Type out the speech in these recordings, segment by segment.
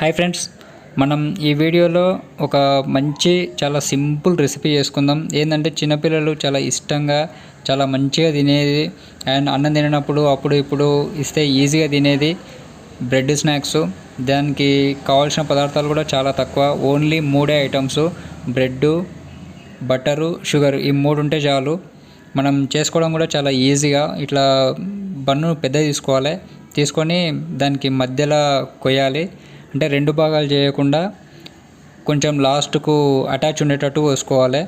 Hi friends, మనం ఈ వీడియోలో ఒక మంచి చాలా సింపుల్ రెసిపీ చేసుకుందాం. ఏంటంటే చిన్నపిల్లలు చాలా ఇష్టంగా చాలా మంచిగా తినేది అండ్ అన్నం తినప్పుడు అప్పుడు ఇప్పుడు ఇస్తే ఈజీగా తినేది బ్రెడ్ స్నాక్స్. దానికి కావాల్సిన పదార్థాలు కూడా చాలా తక్కువ, only 3 items: bread, butter, sugar. ఈ 3 ఉంటే చాలు. మనం చేసుకోవడం కూడా చాలా ఈజీగా. ఇట్లా బన్ను పెద్ద తీసుకొని దానికి మధ్యలో కొయ్యాలి. అంటే 2 భాగాలు చేయకుండా కొంచెం లాస్ట్కు అటాచ్ ఉండేటట్టు కోసుకోవాలి.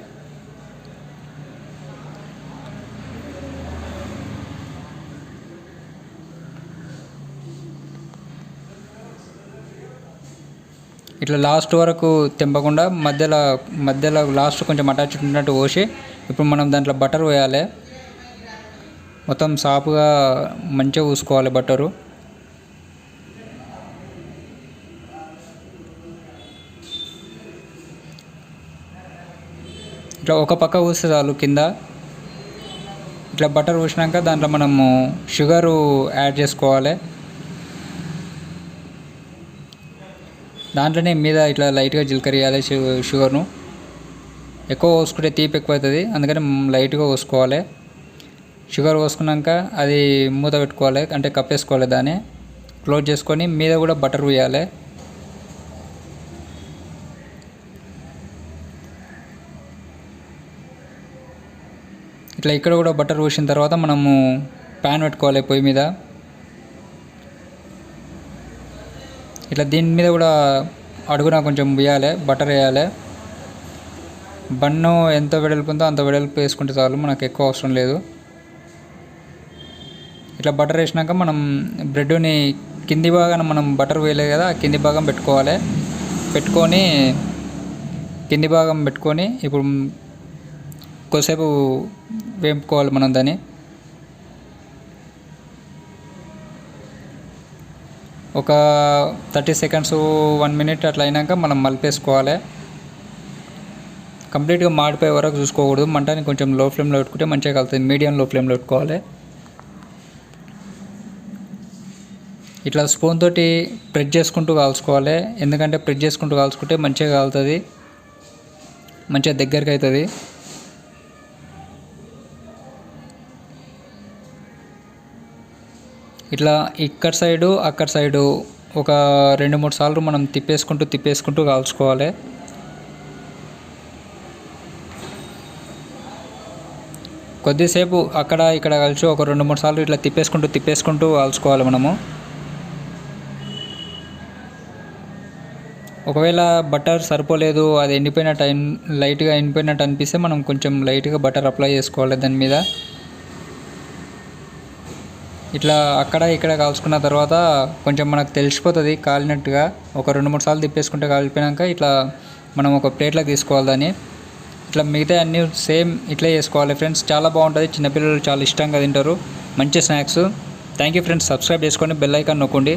ఇట్లా లాస్ట్ వరకు తెంపకుండా మధ్యలో లాస్ట్ కొంచెం అటాచ్ ఉన్నట్టు కోసి ఇప్పుడు మనం దాంట్లో బటర్ వేయాలి. మొత్తం సాపుగా మంచిగా పూసుకోవాలి బటరు. ఇట్లా ఒక పక్క పూస్తే చాలు. కింద ఇట్లా బటర్ పూసినాక దాంట్లో మనము షుగరు యాడ్ చేసుకోవాలి. దాంట్లోనే మీద ఇట్లా లైట్గా జీలకర్ర వేయాలి. షుగర్ను ఎక్కువ పోసుకుంటే తీపి ఎక్కువ అవుతుంది, అందుకని లైట్గా పోసుకోవాలి. షుగర్ పోసుకున్నాక అది మూత పెట్టుకోవాలి, అంటే కప్పేసుకోవాలి. దాన్ని క్లోజ్ చేసుకొని మీద కూడా బటర్ వేయాలి. ఇట్లా ఇక్కడ కూడా బటర్ పోసిన తర్వాత మనము ప్యాన్ పెట్టుకోవాలి పొయ్యి మీద. ఇట్లా దీని మీద కూడా అడుగున కొంచెం వేయాలి, బటర్ వేయాలి. బన్ను ఎంత వెడల్పు ఉందో అంత వెడల్పు వేసుకుంటే చాలు, మనకు ఎక్కువ అవసరం లేదు. ఇట్లా బటర్ వేసినాక మనం బ్రెడ్ని కింది భాగాన మనం బటర్ వేయలేదు కదా, కింది భాగం పెట్టుకోవాలి. కింది భాగం పెట్టుకొని ఇప్పుడు కొద్దిసేపు వేపుకోవాలి మనం దాన్ని. ఒక 30 సెకండ్స్ 1 మినిట్ అట్లా అయినాక మనం మలిపేసుకోవాలి. కంప్లీట్గా మాడిపోయే వరకు చూసుకోకూడదు. మంటని కొంచెం లో ఫ్లేమ్లో పెట్టుకుంటే మంచిగా కలుతుంది. మీడియం లో ఫ్లేమ్లో పెట్టుకోవాలి. ఇట్లా స్పూన్ తోటి ప్రెస్ చేసుకుంటూ కాల్చుకోవాలి, ఎందుకంటే ప్రెస్ చేసుకుంటూ కాల్చుకుంటే మంచిగా కాలుతుంది, మంచిగా దగ్గరికి అవుతుంది. ఇట్లా ఇక్కడ సైడు అక్కడ సైడు ఒక 2-3 సార్లు మనం తిప్పేసుకుంటూ కాల్చుకోవాలి. కొద్దిసేపు అక్కడ ఇక్కడ కలిసి ఒక 2-3 సార్లు ఇట్లా తిప్పేసుకుంటూ కాల్చుకోవాలి మనము. ఒకవేళ బటర్ సరిపోలేదు, అది లైట్గా ఎండిపోయినట్టు అనిపిస్తే మనం కొంచెం లైట్గా బటర్ అప్లై చేసుకోవాలి దాని మీద. ఇట్లా అక్కడ ఇక్కడ కాల్చుకున్న తర్వాత కొంచెం మనకు తెలిసిపోతుంది కాలినట్టుగా. ఒక 2-3 సార్లు తిప్పేసుకుంటే కాలిపోయాక ఇట్లా మనం ఒక ప్లేట్లోకి తీసుకోవాలి దాన్ని. ఇట్లా మిగతా అన్నీ సేమ్ ఇట్లా చేసుకోవాలి ఫ్రెండ్స్. చాలా బాగుంటుంది, చిన్నపిల్లలు చాలా ఇష్టంగా తింటారు. మంచి snacks. Thank you friends. Subscribe చేసుకొని బెల్ ఐకాన్ నొక్కండి.